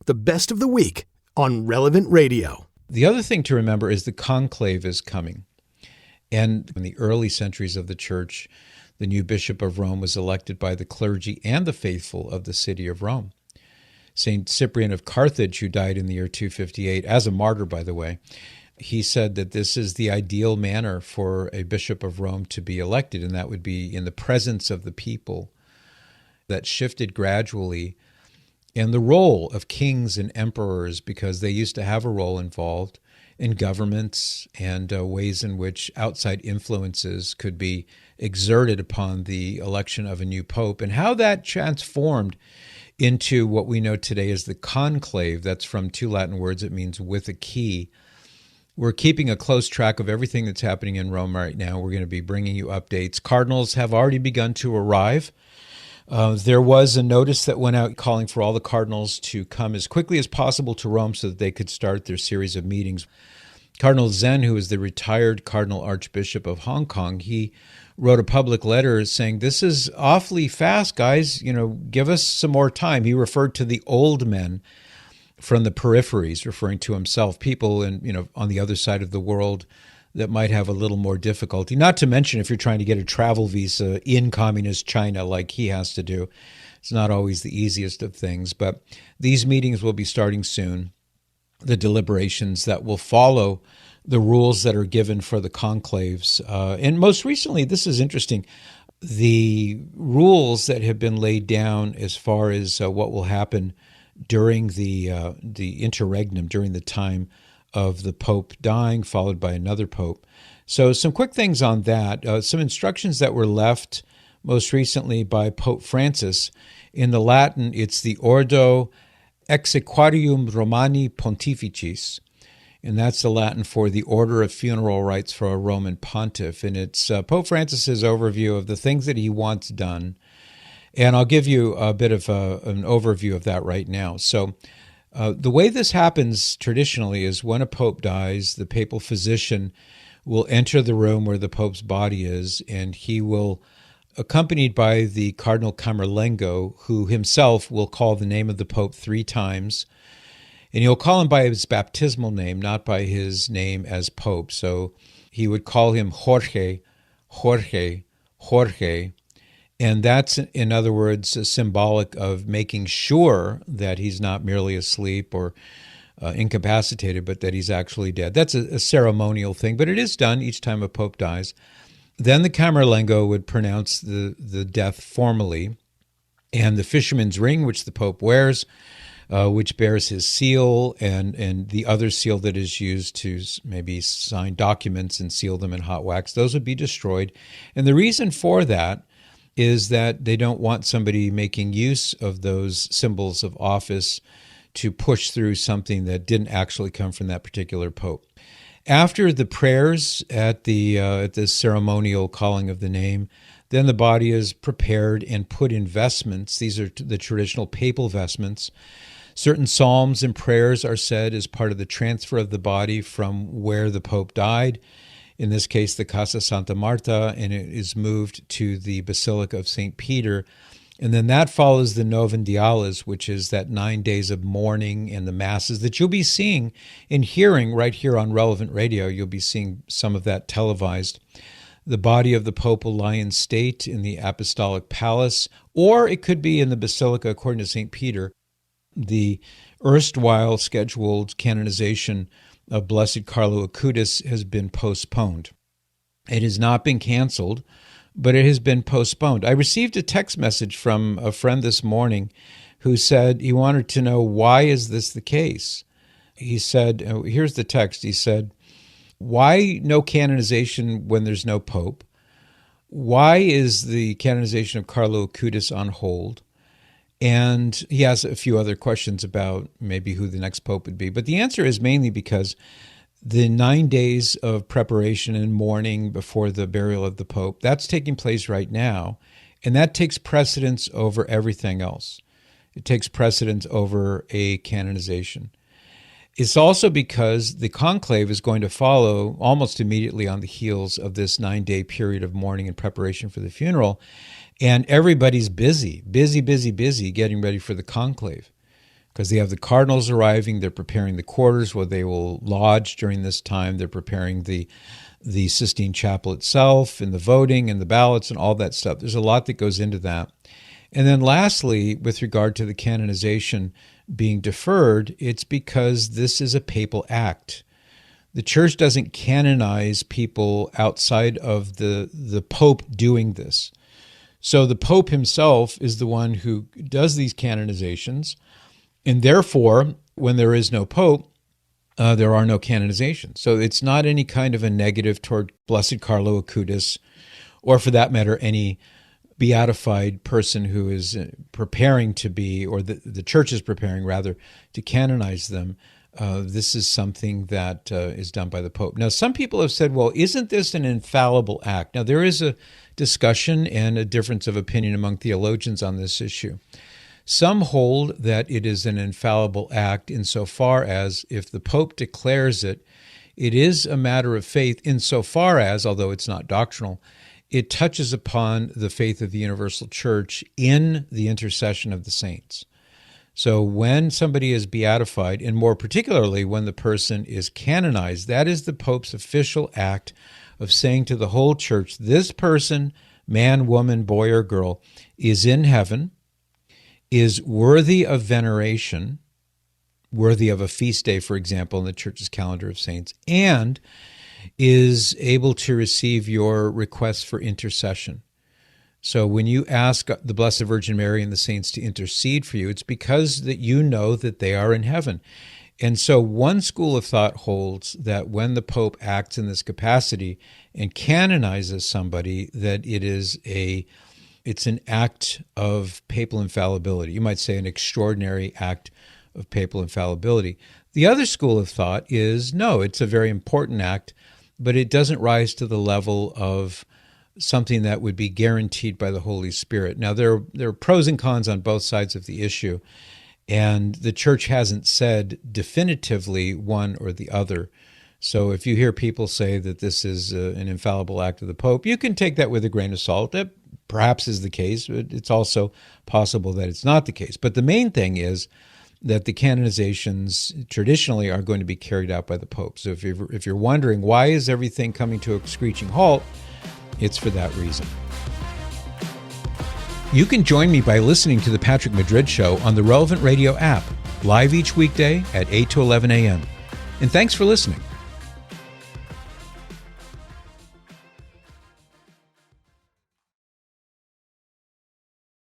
the best of the week on Relevant Radio. The other thing to remember is the Conclave is coming. And in the early centuries of the Church, the new Bishop of Rome was elected by the clergy and the faithful of the city of Rome. St. Cyprian of Carthage, who died in the year 258, as a martyr, by the way, he said that this is the ideal manner for a Bishop of Rome to be elected, and that would be in the presence of the people. That shifted gradually. And the role of kings and emperors, because they used to have a role involved in governments and ways in which outside influences could be exerted upon the election of a new pope, and how that transformed into what we know today as the conclave. That's from two Latin words. It means with a key. We're keeping a close track of everything that's happening in Rome right now. We're going to be bringing you updates. Cardinals have already begun to arrive. There was a notice that went out calling for all the cardinals to come as quickly as possible to Rome so that they could start their series of meetings. Cardinal Zen, who is the retired Cardinal Archbishop of Hong Kong, he wrote a public letter saying, "This is awfully fast, guys. Give us some more time." He referred to the old men from the peripheries, referring to himself, people on the other side of the world that might have a little more difficulty. Not to mention if you're trying to get a travel visa in communist China like he has to do. It's not always the easiest of things, but these meetings will be starting soon. The deliberations that will follow the rules that are given for the conclaves. And most recently, this is interesting, the rules that have been laid down as far as what will happen during the interregnum, during the time of the Pope dying, followed by another Pope. So some quick things on that. Some instructions that were left most recently by Pope Francis. In the Latin, it's the Ordo Exequatur Romani Pontificis, and that's the Latin for the Order of Funeral Rites for a Roman Pontiff. And it's Pope Francis's overview of the things that he wants done. And I'll give you a bit of an overview of that right now. So the way this happens traditionally is when a pope dies, the papal physician will enter the room where the pope's body is, and he will, accompanied by the Cardinal Camerlengo, who himself will call the name of the pope 3 times, and he'll call him by his baptismal name, not by his name as pope. So he would call him Jorge, Jorge, Jorge. And that's, in other words, symbolic of making sure that he's not merely asleep or incapacitated, but that he's actually dead. That's a ceremonial thing, but it is done each time a pope dies. Then the Camerlengo would pronounce the death formally, and the fisherman's ring, which the pope wears, which bears his seal and the other seal that is used to maybe sign documents and seal them in hot wax, those would be destroyed. And the reason for that is that they don't want somebody making use of those symbols of office to push through something that didn't actually come from that particular pope. After the prayers at the ceremonial calling of the name, then the body is prepared and put in vestments. These are the traditional papal vestments. Certain psalms and prayers are said as part of the transfer of the body from where the pope died, in this case the Casa Santa Marta, and it is moved to the Basilica of St. Peter. And then that follows the Novendiales, which is that 9 days of mourning and the masses that you'll be seeing and hearing right here on Relevant Radio. You'll be seeing some of that televised. The body of the Pope will lie in state in the Apostolic Palace, or it could be in the Basilica, according to St. Peter. The erstwhile scheduled canonization of Blessed Carlo Acutis has been postponed. It has not been canceled, but it has been postponed. I received a text message from a friend this morning who said he wanted to know, why is this the case? He said, here's the text. He said, why no canonization when there's no pope? Why is the canonization of Carlo Acutis on hold? And he has a few other questions about maybe who the next pope would be. But the answer is mainly because the 9 days of preparation and mourning before the burial of the pope, that's taking place right now. And that takes precedence over everything else. It takes precedence over a canonization. It's also because the conclave is going to follow almost immediately on the heels of this 9-day period of mourning and preparation for the funeral. And everybody's busy getting ready for the conclave. because they have the cardinals arriving. They're preparing the quarters where they will lodge during this time. They're preparing the Sistine Chapel itself and the voting and the ballots and all that stuff. There's a lot that goes into that. And then lastly, with regard to the canonization being deferred, it's because this is a papal act. The church doesn't canonize people outside of the Pope doing this. So the Pope himself is the one who does these canonizations, and therefore, when there is no Pope, there are no canonizations. So it's not any kind of a negative toward Blessed Carlo Acutis, or for that matter, any beatified person who is preparing to be, or the church is preparing rather, to canonize them. This is something that is done by the Pope. Now, some people have said, well, isn't this an infallible act? Now, there is a discussion and a difference of opinion among theologians on this issue. Some hold that it is an infallible act insofar as if the Pope declares it, it is a matter of faith insofar as, although it's not doctrinal, it touches upon the faith of the universal church in the intercession of the saints. So when somebody is beatified, and more particularly when the person is canonized, that is the Pope's official act of saying to the whole church, this person, man, woman, boy, or girl, is in heaven, is worthy of veneration, worthy of a feast day, for example, in the church's calendar of saints, and is able to receive your requests for intercession. So when you ask the Blessed Virgin Mary and the saints to intercede for you, it's because that you know that they are in heaven. And so one school of thought holds that when the Pope acts in this capacity and canonizes somebody, that it's an act of papal infallibility. You might say an extraordinary act of papal infallibility. The other school of thought is, no, it's a very important act, but it doesn't rise to the level of something that would be guaranteed by the Holy Spirit. Now, there are pros and cons on both sides of the issue, and the Church hasn't said definitively one or the other. So if you hear people say that this is an infallible act of the Pope, you can take that with a grain of salt. That perhaps is the case, but it's also possible that it's not the case. But the main thing is that the canonizations traditionally are going to be carried out by the Pope. So if you're wondering why is everything coming to a screeching halt, it's for that reason. You can join me by listening to The Patrick Madrid Show on the Relevant Radio app, live each weekday at 8 to 11 a.m. And thanks for listening.